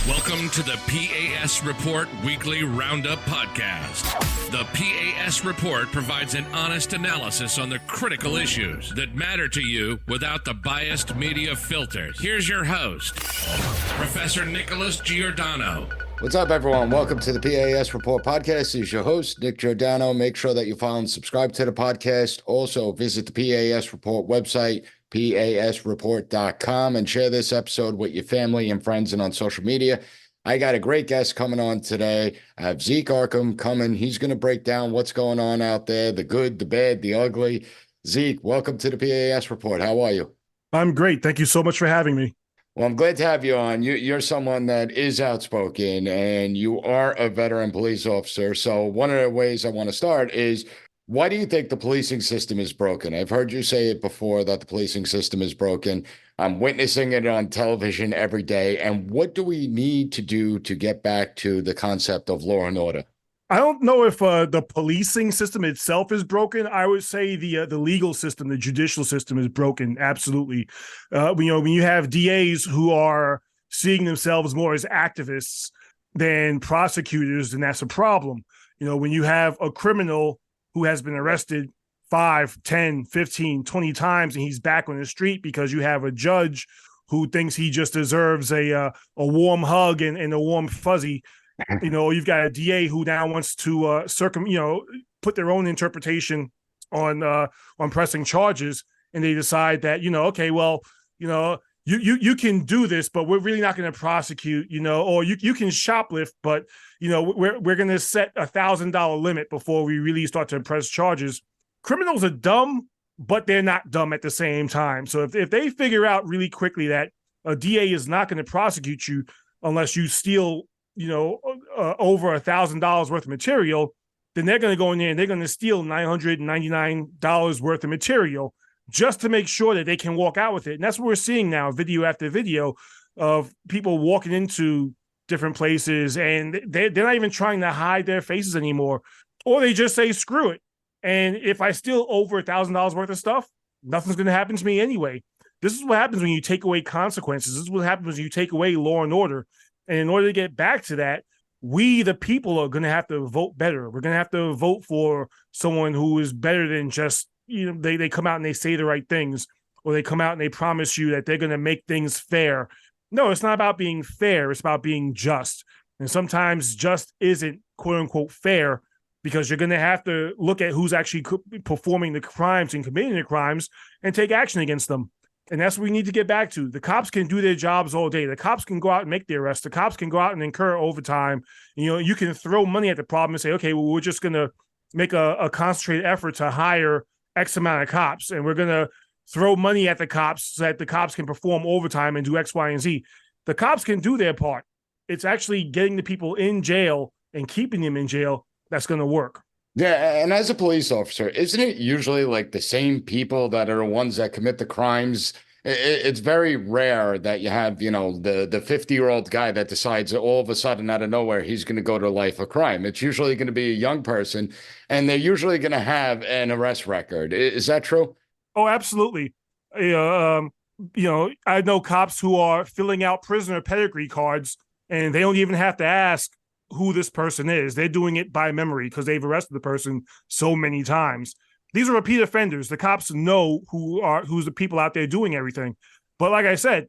Welcome to the P.A.S. Report Weekly Roundup Podcast. The P.A.S. Report provides an honest analysis on the critical issues that matter to you without the biased media filters. Here's your host, Professor Nick Giordano. What's up, everyone? Welcome to the P.A.S. Report Podcast. This is your host, Nick Giordano. Make sure that you follow and subscribe to the podcast. Also, visit the P.A.S. Report website, PASreport.com, and share this episode with your family and friends and on social media. I got a great guest coming on today. I have Zeek Arkham coming. He's going to break down what's going on out there, the good, the bad, the ugly. Zeek, welcome to the P.A.S. Report. How are you? I'm great. Thank you so much for having me. Well, I'm glad to have you on. You're someone that is outspoken, and you are a veteran police officer. So one of the ways I want to start is, why do you think the policing system is broken? I've heard you say it before that the policing system is broken. I'm witnessing it on television every day. And what do we need to do to get back to the concept of law and order? I don't know if the policing system itself is broken. I would say the legal system, the judicial system is broken. Absolutely. When you have DAs who are seeing themselves more as activists than prosecutors, then that's a problem. When you have a criminal who has been arrested 5, 10, 15, 20 times and he's back on the street because you have a judge who thinks he just deserves a warm hug and a warm fuzzy. You've got a DA who now wants to put their own interpretation on pressing charges, and they decide that, okay, well, you can do this, but we're really not going to prosecute, or you can shoplift, but we're going to set $1,000 limit before we really start to press charges. Criminals are dumb, but they're not dumb at the same time. So if they figure out really quickly that a DA is not going to prosecute you unless you steal over $1,000 worth of material, then they're going to go in there and they're going to steal $999 worth of material just to make sure that they can walk out with it. And that's what we're seeing now, video after video of people walking into different places, and they're not even trying to hide their faces anymore, or they just say, screw it. And if I steal over $1,000 worth of stuff, nothing's going to happen to me anyway. This is what happens when you take away consequences. This is what happens when you take away law and order. And in order to get back to that, we, the people, are going to have to vote better. We're going to have to vote for someone who is better than just, they come out and they say the right things, or they come out and they promise you that they're going to make things fair. No, it's not about being fair. It's about being just. And sometimes just isn't, quote unquote, fair, because you're going to have to look at who's actually performing the crimes and committing the crimes and take action against them. And that's what we need to get back to. The cops can do their jobs all day. The cops can go out and make the arrests. The cops can go out and incur overtime. You can throw money at the problem and say, okay, well, we're just going to make a concentrated effort to hire X amount of cops. And we're going to throw money at the cops so that the cops can perform overtime and do X, Y, and Z. The cops can do their part. It's actually getting the people in jail and keeping them in jail that's going to work. Yeah, and as a police officer, isn't it usually like the same people that are the ones that commit the crimes? It's very rare that you have, the 50-year-old guy that decides all of a sudden out of nowhere he's going to go to life of crime. It's usually going to be a young person, and they're usually going to have an arrest record. Is that true? Oh, absolutely. I know cops who are filling out prisoner pedigree cards, and they don't even have to ask who this person is. They're doing it by memory because they've arrested the person so many times. These are repeat offenders. The cops know who's the people out there doing everything. But like I said,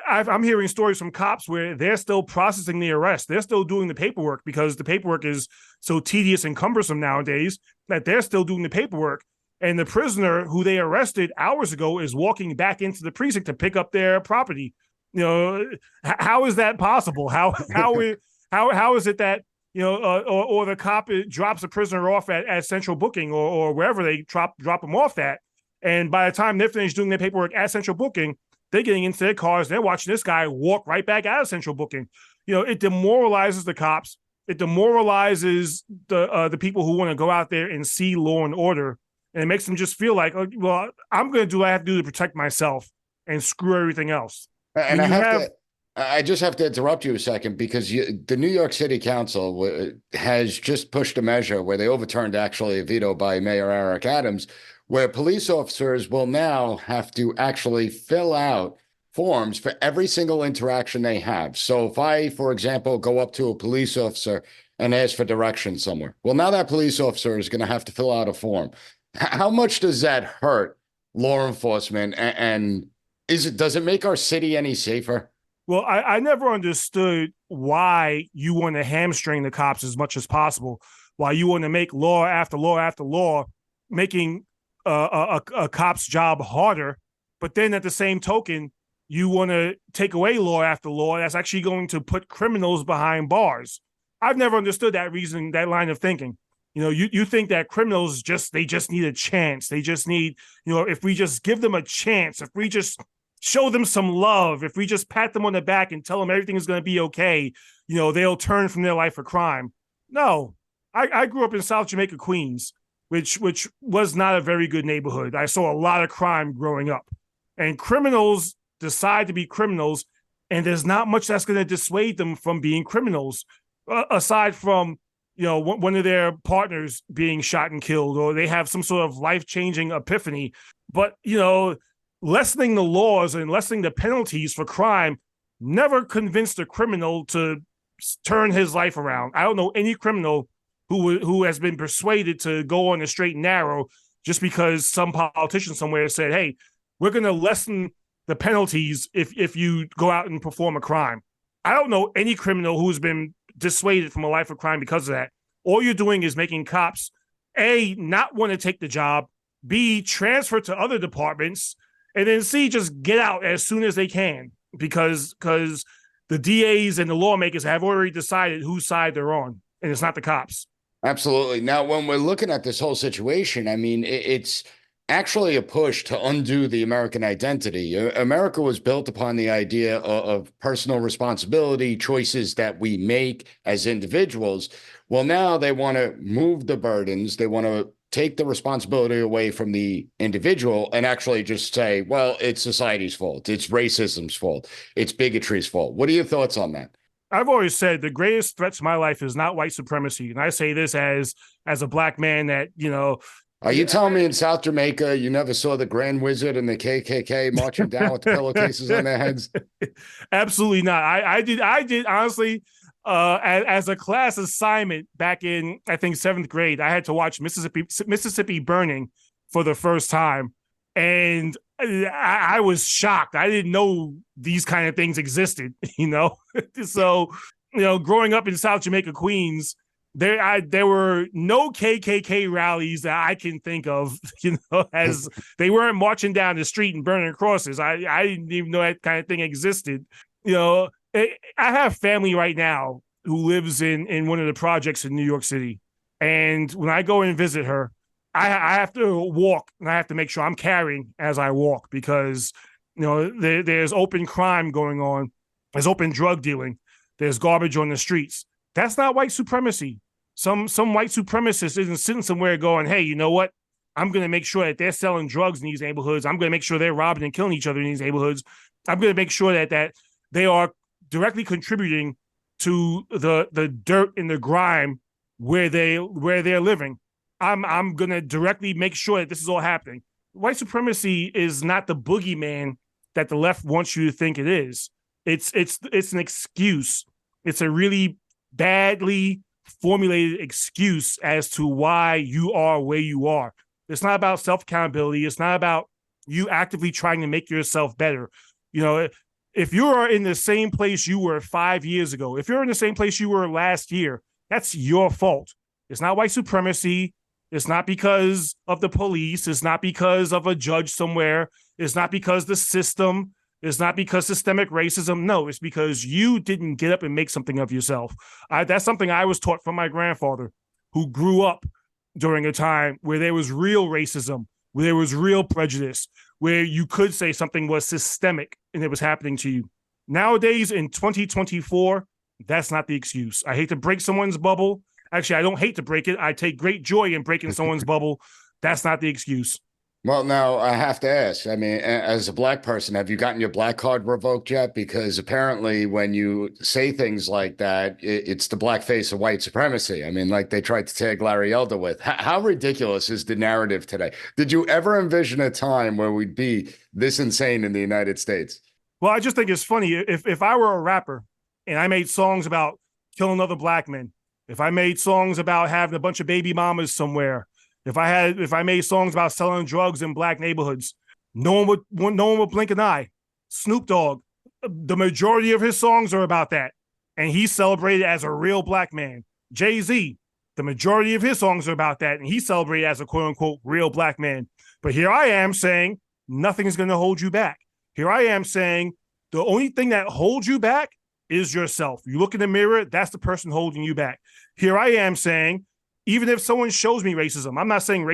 I'm hearing stories from cops where they're still processing the arrest. They're still doing the paperwork because the paperwork is so tedious and cumbersome nowadays that they're still doing the paperwork. And the prisoner who they arrested hours ago is walking back into the precinct to pick up their property. How is that possible? How is it that, or the cop drops a prisoner off at central booking or wherever they drop them off at. And by the time they're finished doing their paperwork at central booking, they're getting into their cars. They're watching this guy walk right back out of central booking. It demoralizes the cops. It demoralizes the people who want to go out there and see law and order. And it makes them just feel like, oh, well, I'm going to do what I have to do to protect myself and screw everything else. And I just have to interrupt you a second, because the New York City Council has just pushed a measure where they overturned actually a veto by Mayor Eric Adams, where police officers will now have to actually fill out forms for every single interaction they have. So if I, for example, go up to a police officer and ask for directions somewhere, well, now that police officer is going to have to fill out a form. How much does that hurt law enforcement? And does it make our city any safer? Well, I never understood why you want to hamstring the cops as much as possible, why you want to make law after law after law, making a cop's job harder. But then at the same token, you want to take away law after law that's actually going to put criminals behind bars. I've never understood that reason, that line of thinking. You think that criminals they just need a chance. They just need, if we just give them a chance, if we just show them some love, if we just pat them on the back and tell them everything is going to be okay, they'll turn from their life of crime. No, I grew up in South Jamaica, Queens, which was not a very good neighborhood. I saw a lot of crime growing up, and criminals decide to be criminals, and there's not much that's going to dissuade them from being criminals, aside from one of their partners being shot and killed, or they have some sort of life-changing epiphany. But lessening the laws and lessening the penalties for crime never convinced a criminal to turn his life around. I don't know any criminal who has been persuaded to go on the straight and narrow just because some politician somewhere said, hey, we're going to lessen the penalties if you go out and perform a crime. I don't know any criminal who's been dissuaded from a life of crime because of that. All you're doing is making cops, A, not want to take the job, B, transfer to other departments, and then C, just get out as soon as they can because the DAs and the lawmakers have already decided whose side they're on, and it's not the cops. Absolutely. Now, when we're looking at this whole situation, I mean, it's actually a push to undo the American identity. America was built upon the idea of personal responsibility, choices that we make as individuals. Well, now they want to move the burdens. They want to take the responsibility away from the individual and actually just say, well, it's society's fault. It's racism's fault. It's bigotry's fault. What are your thoughts on that? I've always said the greatest threat to my life is not white supremacy. And I say this as a black man that, Are you telling me in South Jamaica you never saw the Grand Wizard and the KKK marching down with the pillowcases on their heads? Absolutely not. I did honestly, as a class assignment back in, I think, 7th grade, I had to watch Mississippi Burning for the first time. And I was shocked. I didn't know these kind of things existed, So, growing up in South Jamaica, Queens, there were no KKK rallies that I can think of, as they weren't marching down the street and burning crosses. I didn't even know that kind of thing existed. I have family right now who lives in one of the projects in New York City. And when I go and visit her, I have to walk and I have to make sure I'm carrying as I walk because, there's open crime going on. There's open drug dealing. There's garbage on the streets. That's not white supremacy. Some white supremacist isn't sitting somewhere going, hey, you know what? I'm going to make sure that they're selling drugs in these neighborhoods. I'm going to make sure they're robbing and killing each other in these neighborhoods. I'm going to make sure that they are directly contributing to the dirt and the grime where they're living. I'm going to directly make sure that this is all happening. White supremacy is not the boogeyman that the left wants you to think it is. It's an excuse. It's a really badly formulated excuse as to why you are where you are. It's not about self-accountability. It's not about you actively trying to make yourself better. If you are in the same place you were 5 years ago, if you're in the same place you were last year, that's your fault. It's not white supremacy. It's not because of the police. It's not because of a judge somewhere. It's not because the system. It's not because systemic racism. No, it's because you didn't get up and make something of yourself. That's something I was taught from my grandfather, who grew up during a time where there was real racism, where there was real prejudice, where you could say something was systemic and it was happening to you. Nowadays, in 2024, that's not the excuse. I hate to break someone's bubble. Actually, I don't hate to break it. I take great joy in breaking someone's bubble. That's not the excuse. Well, now I have to ask, I mean, as a black person, have you gotten your black card revoked yet? Because apparently when you say things like that, it's the black face of white supremacy. I mean, like they tried to tag Larry Elder with. How ridiculous is the narrative today? Did you ever envision a time where we'd be this insane in the United States? Well, I just think it's funny. If I were a rapper and I made songs about killing other black men, if I made songs about having a bunch of baby mamas somewhere, if I made songs about selling drugs in black neighborhoods, no one would blink an eye. Snoop Dogg, the majority of his songs are about that, and he's celebrated as a real black man. Jay-Z, the majority of his songs are about that, and he's celebrated as a quote unquote real black man. But here I am saying nothing is going to hold you back. Here I am saying the only thing that holds you back is yourself. You look in the mirror, that's the person holding you back. Here I am saying, even if someone shows me racism, I'm not saying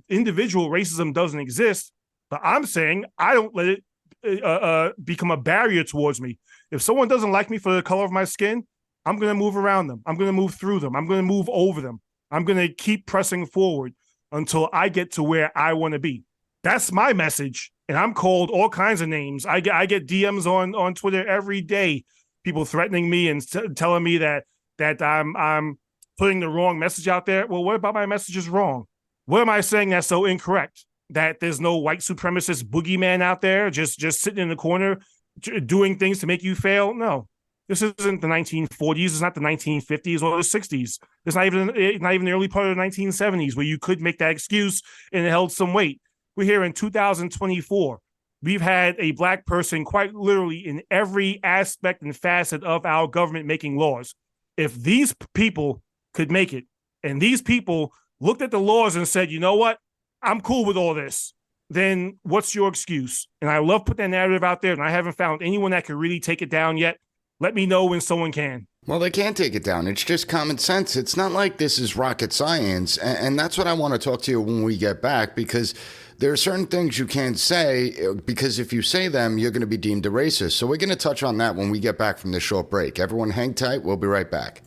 individual racism doesn't exist, but I'm saying I don't let it become a barrier towards me. If someone doesn't like me for the color of my skin, I'm going to move around them. I'm going to move through them. I'm going to move over them. I'm going to keep pressing forward until I get to where I want to be. That's my message. And I'm called all kinds of names. I get DMs on Twitter every day, people threatening me and telling me that I'm putting the wrong message out there. Well, what about my message is wrong? What am I saying that's so incorrect? That there's no white supremacist boogeyman out there just sitting in the corner doing things to make you fail? No. This isn't the 1940s. It's not the 1950s or the 60s. It's not even the early part of the 1970s where you could make that excuse and it held some weight. We're here in 2024. We've had a black person quite literally in every aspect and facet of our government making laws. If these people could make it, and these people looked at the laws and said, you know what, I'm cool with all this, then what's your excuse? And I love putting that narrative out there, and I haven't found anyone that can really take it down yet. Let me know when someone can. Well, they can't take it down. It's just common sense. It's not like this is rocket science. And that's what I want to talk to you when we get back, because there are certain things you can't say, because if you say them, you're going to be deemed a racist. So we're going to touch on that when we get back from this short break. Everyone hang tight. We'll be right back.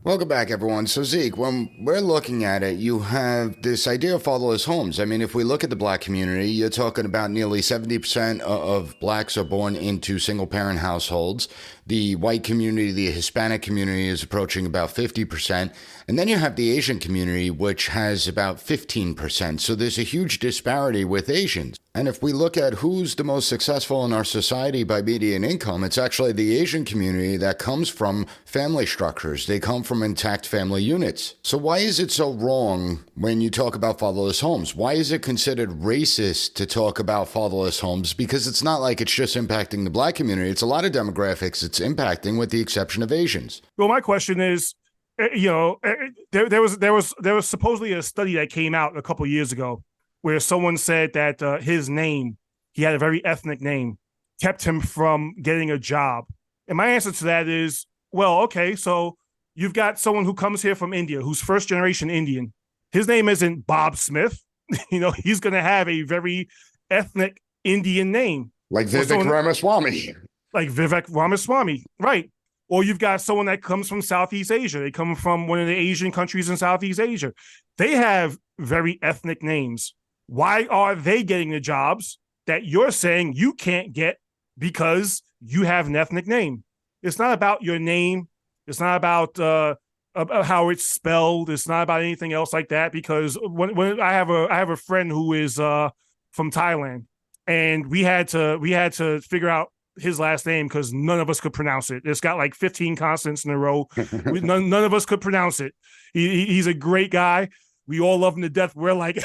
Welcome back, everyone. So, Zeke, when we're looking at it, you have this idea of fatherless homes. I mean, if we look at the black community, you're talking about nearly 70% of blacks are born into single-parent households. The white community, the Hispanic community is approaching about 50%. And then you have the Asian community, which has about 15%. So there's a huge disparity with Asians. And if we look at who's the most successful in our society by median income, it's actually the Asian community that comes from family structures. They come from intact family units. So why is it so wrong when you talk about fatherless homes? Why is it considered racist to talk about fatherless homes? Because it's not like it's just impacting the black community. It's a lot of demographics it's impacting, with the exception of Asians. Well, my question is, there was supposedly a study that came out a couple of years ago where someone said that his name, he had a very ethnic name, kept him from getting a job. And my answer to that is, well, okay, so you've got someone who comes here from India, who's first generation Indian. His name isn't Bob Smith. He's going to have a very ethnic Indian name. Like Vivek Ramaswamy. Like Vivek Ramaswamy, right. Or you've got someone that comes from Southeast Asia. They come from one of the Asian countries in Southeast Asia. They have very ethnic names. Why are they getting the jobs that you're saying you can't get because you have an ethnic name? It's not about your name. It's not about how it's spelled. It's not about anything else like that. Because when I have a friend who is from Thailand, and we had to figure out his last name because none of us could pronounce it. It's got like 15 consonants in a row. None of us could pronounce it. He's a great guy. We all love him to death. We're like,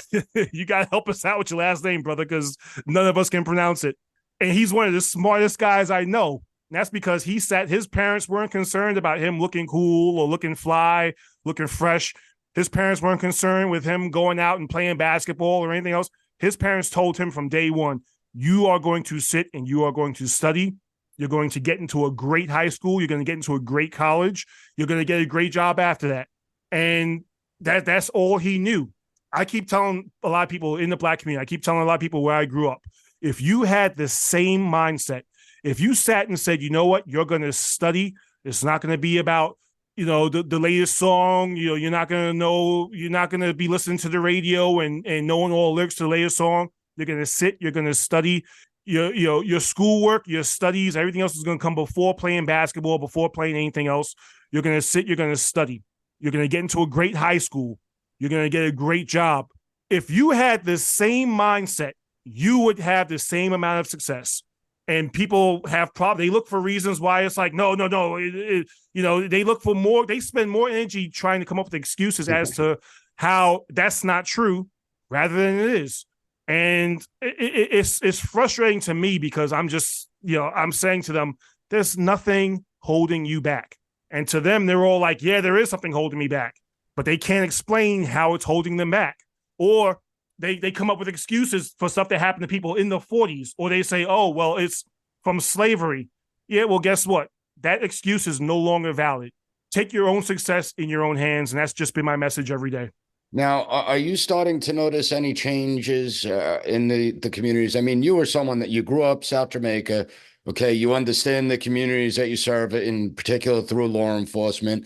you got to help us out with your last name, brother, because none of us can pronounce it. And he's one of the smartest guys I know. And that's because his parents weren't concerned about him looking cool or looking fly, looking fresh. His parents weren't concerned with him going out and playing basketball or anything else. His parents told him from day one, you are going to sit and you are going to study. You're going to get into a great high school. You're going to get into a great college. You're going to get a great job after that. And that's all he knew. I keep telling a lot of people in the black community, I keep telling a lot of people where I grew up, if you had the same mindset, if you sat and said, you know what, you're going to study, it's not going to be about, the latest song, you're not going to be listening to the radio and knowing all the lyrics to the latest song. You're going to sit, you're going to study your schoolwork, your studies, everything else is going to come before playing basketball, before playing anything else. You're going to sit, you're going to study. You're going to get into a great high school. You're going to get a great job. If you had the same mindset you would have the same amount of success. And people have they look for reasons why it's like, no. They look for more. They spend more energy trying to come up with excuses as to how that's not true rather than it is. And it's frustrating to me because I'm just, I'm saying to them, there's nothing holding you back. And to them, they're all like, yeah, there is something holding me back, but they can't explain how it's holding them back. Or they come up with excuses for stuff that happened to people in the 40s, or they say, oh, well, it's from slavery. Yeah, well, guess what? That excuse is no longer valid. Take your own success in your own hands, and that's just been my message every day. Now, are you starting to notice any changes in the communities? I mean, you were someone that you grew up South Jamaica. Okay, you understand the communities that you serve, in particular through law enforcement.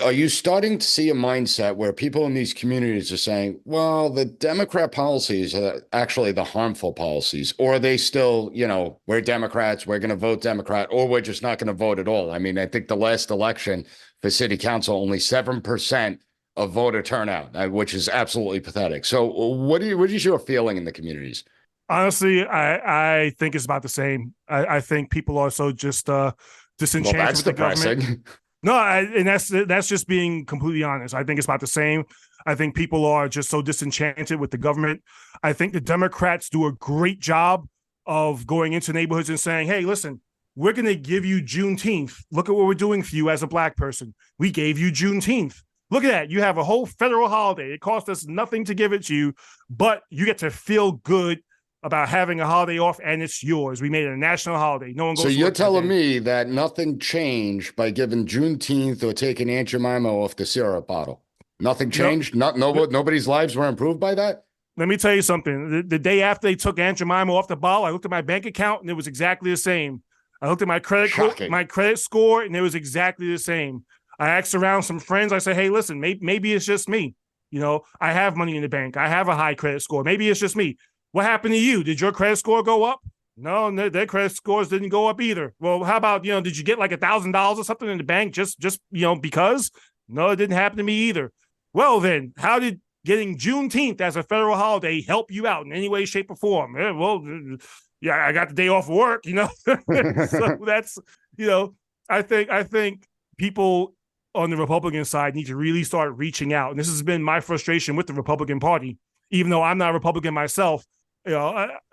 Are you starting to see a mindset where people in these communities are saying, well, the Democrat policies are actually the harmful policies, or are they still, we're Democrats, we're going to vote Democrat, or we're just not going to vote at all? I mean, I think the last election for city council, only 7% of voter turnout, which is absolutely pathetic. So what is your feeling in the communities? Honestly, I think it's about the same. I think people are so just disenchanted with the government. No, and that's just being completely honest. I think it's about the same. I think people are just so disenchanted with the government. I think the Democrats do a great job of going into neighborhoods and saying, hey, listen, we're going to give you Juneteenth. Look at what we're doing for you as a Black person. We gave you Juneteenth. Look at that. You have a whole federal holiday. It cost us nothing to give it to you, but you get to feel good about having a holiday off, and it's yours. We made it a national holiday. No one goes. So you're telling me that nothing changed by giving Juneteenth or taking Aunt Jemima off the syrup bottle? Nothing changed? Nobody's lives were improved by that? Let me tell you something. The day after they took Aunt Jemima off the bottle, I looked at my bank account, and it was exactly the same. I looked at my credit score, and it was exactly the same. I asked around some friends. I said, hey, listen, maybe it's just me. I have money in the bank. I have a high credit score. Maybe it's just me. What happened to you? Did your credit score go up? No, their credit scores didn't go up either. Well, how about, did you get like $1,000 or something in the bank just because? No, it didn't happen to me either. Well, then, how did getting Juneteenth as a federal holiday help you out in any way, shape, or form? Yeah, I got the day off of work, So that's, I think people on the Republican side need to really start reaching out. And this has been my frustration with the Republican Party, even though I'm not a Republican myself.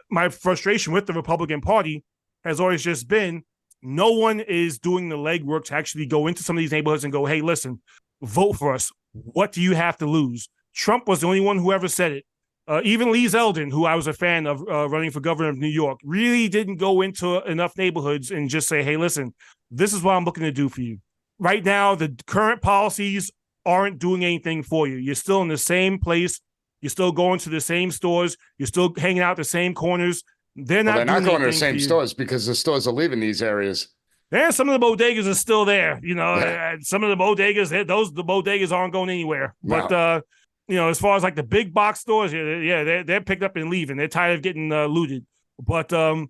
My frustration with the Republican Party has always just been no one is doing the legwork to actually go into some of these neighborhoods and go, hey, listen, vote for us. What do you have to lose? Trump was the only one who ever said it. Even Lee Zeldin, who I was a fan of running for governor of New York, really didn't go into enough neighborhoods and just say, hey, listen, this is what I'm looking to do for you. Right now, the current policies aren't doing anything for you. You're still in the same place. You're still going to the same stores. You're still hanging out the same corners. They're not going to the same stores because the stores are leaving these areas. Yeah, some of the bodegas are still there. Some of the bodegas, the bodegas aren't going anywhere. No. But as far as like the big box stores, they're picked up and leaving. They're tired of getting looted. But no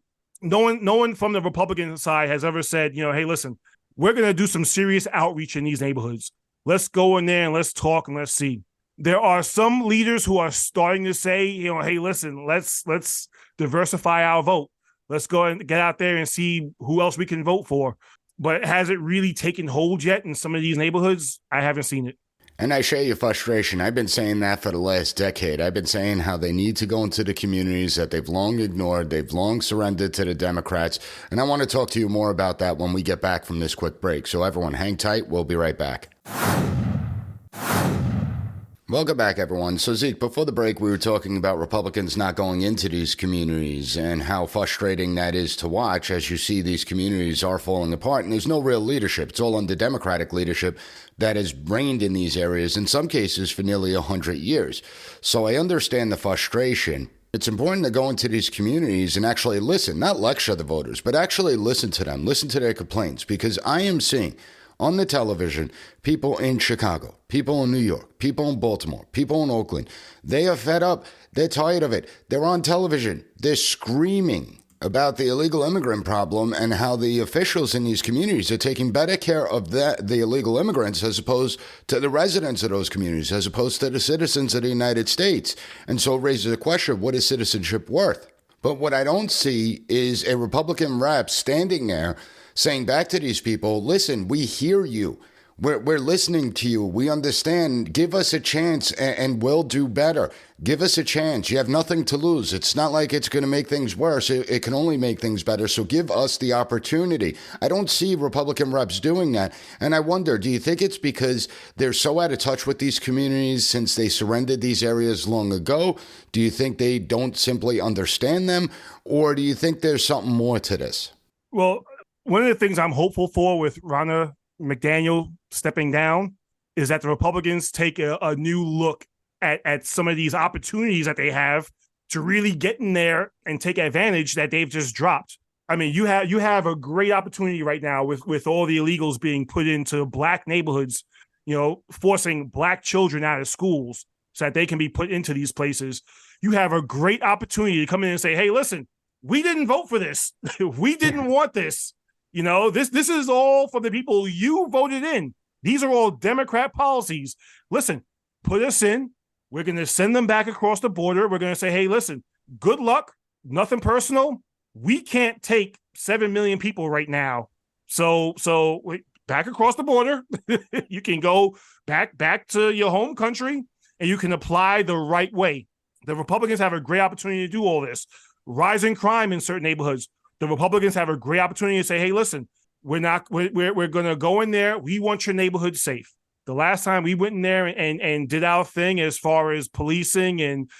one from the Republican side has ever said, hey, listen, we're going to do some serious outreach in these neighborhoods. Let's go in there and let's talk and let's see. There are some leaders who are starting to say, hey, listen, let's diversify our vote. Let's go and get out there and see who else we can vote for. But has it really taken hold yet in some of these neighborhoods? I haven't seen it. And I share your frustration. I've been saying that for the last decade. I've been saying how they need to go into the communities that they've long ignored. They've long surrendered to the Democrats. And I want to talk to you more about that when we get back from this quick break. So everyone, hang tight. We'll be right back. Welcome back, everyone. So, Zeke, before the break, we were talking about Republicans not going into these communities and how frustrating that is to watch as you see these communities are falling apart. And there's no real leadership. It's all under Democratic leadership that has reigned in these areas, in some cases, for nearly 100 years. So I understand the frustration. It's important to go into these communities and actually listen, not lecture the voters, but actually listen to them, listen to their complaints, because I am seeing on the television, people in Chicago, people in New York, people in Baltimore, people in Oakland, they are fed up. They're tired of it. They're on television. They're screaming about the illegal immigrant problem and how the officials in these communities are taking better care of the illegal immigrants as opposed to the residents of those communities, as opposed to the citizens of the United States. And so it raises the question, what is citizenship worth? But what I don't see is a Republican rep standing there saying back to these people, listen, we hear you. We're listening to you. We understand. Give us a chance and we'll do better. Give us a chance. You have nothing to lose. It's not like it's going to make things worse. It can only make things better. So give us the opportunity. I don't see Republican reps doing that. And I wonder, do you think it's because they're so out of touch with these communities since they surrendered these areas long ago? Do you think they don't simply understand them? Or do you think there's something more to this? Well, one of the things I'm hopeful for with Ronna McDaniel stepping down is that the Republicans take a new look at some of these opportunities that they have to really get in there and take advantage that they've just dropped. I mean, you have a great opportunity right now with all the illegals being put into black neighborhoods, forcing black children out of schools so that they can be put into these places. You have a great opportunity to come in and say, hey, listen, we didn't vote for this. We didn't want this. This is all for the people you voted in. These are all Democrat policies. Listen, put us in. We're going to send them back across the border. We're going to say, hey, listen, good luck. Nothing personal. We can't take 7 million people right now. So back across the border. You can go back to your home country and you can apply the right way. The Republicans have a great opportunity to do all this. Rising crime in certain neighborhoods. The Republicans have a great opportunity to say, hey, listen, we're going to go in there. We want your neighborhood safe. The last time we went in there and did our thing as far as policing and,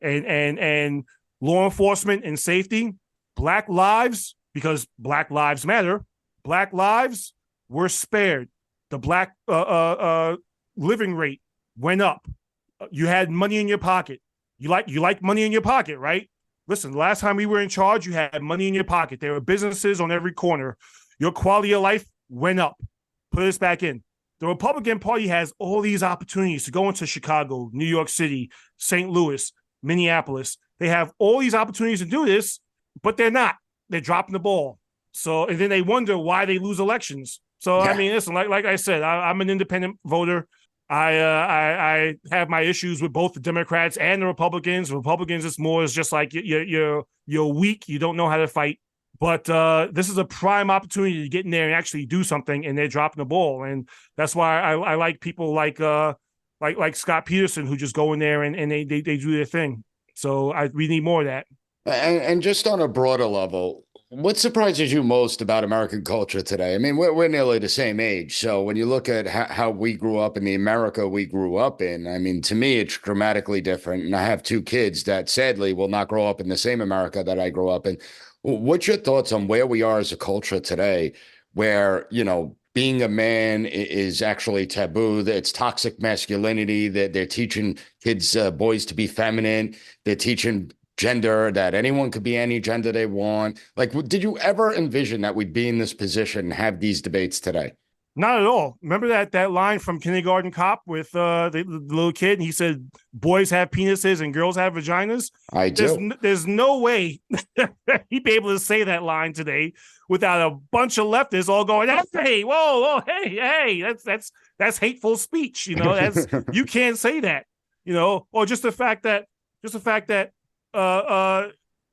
and law enforcement and safety, black lives, because Black Lives Matter, black lives were spared. The black living rate went up. You had money in your pocket. You like money in your pocket, right? Listen, the last time we were in charge, you had money in your pocket. There were businesses on every corner. Your quality of life went up. Put us back in. The Republican Party has all these opportunities to go into Chicago, New York City, St. Louis, Minneapolis. They have all these opportunities to do this, but they're not. They're dropping the ball. So, and then they wonder why they lose elections. So, yeah. I mean, listen, like I said, I'm an independent voter. I have my issues with both the Democrats and the Republicans. The Republicans, it's just like you're weak. You don't know how to fight. But this is a prime opportunity to get in there and actually do something, and they're dropping the ball. And that's why I like people like Scott Peterson who just go in there and they do their thing. So we need more of that. And just on a broader level, what surprises you most about American culture today? I mean, we're nearly the same age. So when you look at how we grew up in the America we grew up in, I mean, to me, it's dramatically different. And I have 2 kids that sadly will not grow up in the same America that I grew up in. What's your thoughts on where we are as a culture today, where, being a man is actually taboo? It's toxic masculinity, that they're teaching kids, boys, to be feminine. They're teaching gender, that anyone could be any gender they want. Like, did you ever envision that we'd be in this position and have these debates today? Not at all. Remember that line from Kindergarten Cop with the little kid? And he said, boys have penises and girls have vaginas. I do. There's no way he'd be able to say that line today without a bunch of leftists all going, hey, whoa, hey, that's hateful speech. That's you can't say that, or just the fact that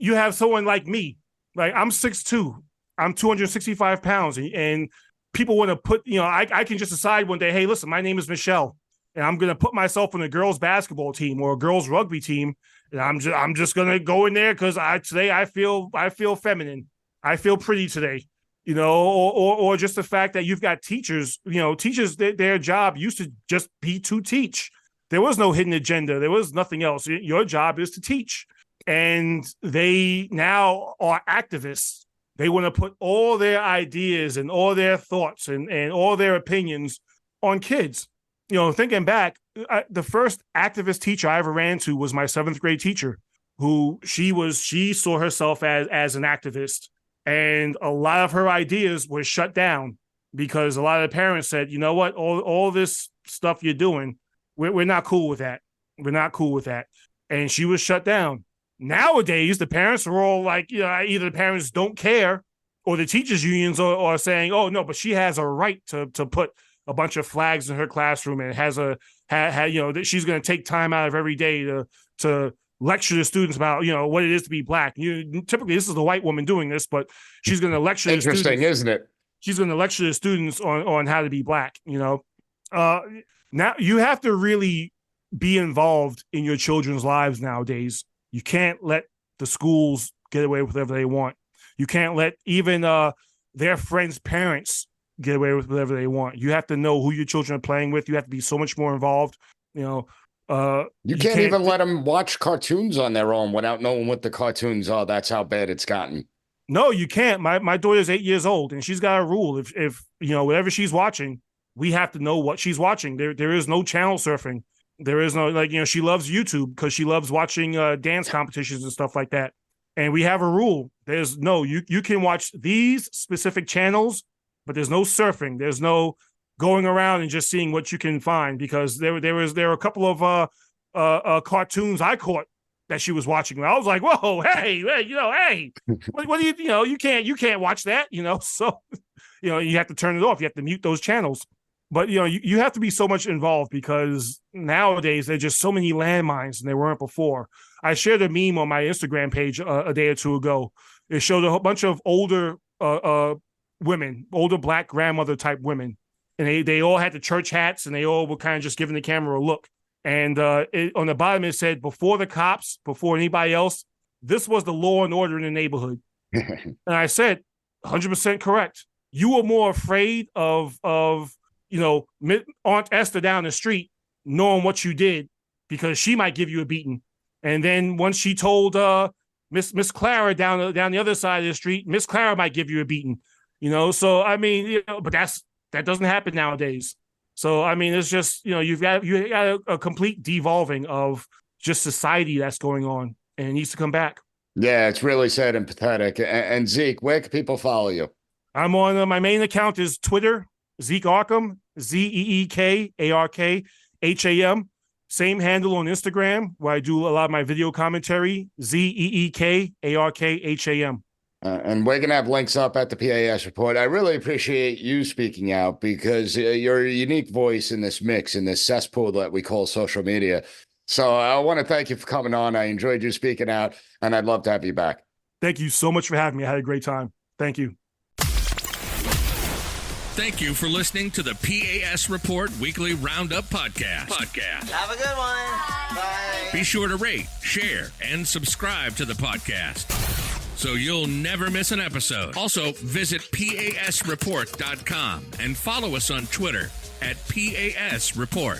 you have someone like me, like I'm 6'2", I'm 265 pounds, and people want to put, I can just decide one day, hey, listen, my name is Michelle, and I'm going to put myself on a girls basketball team or a girls rugby team, and I'm just going to go in there because today I feel feminine, I feel pretty today, or just the fact that you've got teachers, teachers, their job used to just be to teach. There was no hidden agenda. There was nothing else. Your job is to teach. And they now are activists. They want to put all their ideas and all their thoughts and all their opinions on kids. Thinking back, the first activist teacher I ever ran into was my 7th grade teacher, who she saw herself as an activist. And a lot of her ideas were shut down because a lot of the parents said, you know what, all this stuff you're doing, we're not cool with that. We're not cool with that. And she was shut down. Nowadays, the parents are all like, either the parents don't care or the teachers unions are saying, oh, no, but she has a right to put a bunch of flags in her classroom and has that she's going to take time out of every day to lecture the students about, what it is to be black. Typically, this is the white woman doing this, but she's going to lecture the students. Interesting, isn't it? She's going to lecture the students on how to be black, Now, you have to really be involved in your children's lives nowadays. You can't let the schools get away with whatever they want. You can't let even their friends' parents get away with whatever they want. You have to know who your children are playing with. You have to be so much more involved. You can't even let them watch cartoons on their own without knowing what the cartoons are. That's how bad it's gotten. No, you can't. My daughter's 8 years old, and she's got a rule. If whatever she's watching, we have to know what she's watching. There is no channel surfing. There is no, she loves YouTube because she loves watching dance competitions and stuff like that. And we have a rule. There's no, you can watch these specific channels, but there's no surfing. There's no going around and just seeing what you can find, because there are a couple of cartoons I caught that she was watching. I was like, whoa, hey, what do you can't watch that, so, you have to turn it off. You have to mute those channels. But, you have to be so much involved, because nowadays there's just so many landmines and there weren't before. I shared a meme on my Instagram page a day or two ago. It showed a whole bunch of older women, older black grandmother type women. And they all had the church hats, and they all were kind of just giving the camera a look. And on the bottom, it said, before the cops, before anybody else, this was the law and order in the neighborhood. And I said, 100% correct. You were more afraid of Aunt Esther down the street knowing what you did, because she might give you a beating. And then once she told Miss Clara down the other side of the street, Miss Clara might give you a beating. So I mean, but that doesn't happen nowadays. So I mean, it's just, you got a complete devolving of just society that's going on, and it needs to come back. Yeah, it's really sad and pathetic. And Zeek, where can people follow you? I'm on my main account is Twitter, Zeek Arkham, ZeekArkham. Same handle on Instagram, where I do a lot of my video commentary, ZeekArkham. And we're going to have links up at the P.A.S. report. I really appreciate you speaking out, because you're a unique voice in this mix, in this cesspool that we call social media. So I want to thank you for coming on. I enjoyed you speaking out, and I'd love to have you back. Thank you so much for having me. I had a great time. Thank you. Thank you for listening to the P.A.S. Report Weekly Roundup Podcast. Have a good one. Bye. Be sure to rate, share, and subscribe to the podcast so you'll never miss an episode. Also, visit PASreport.com and follow us on Twitter at PAS Report.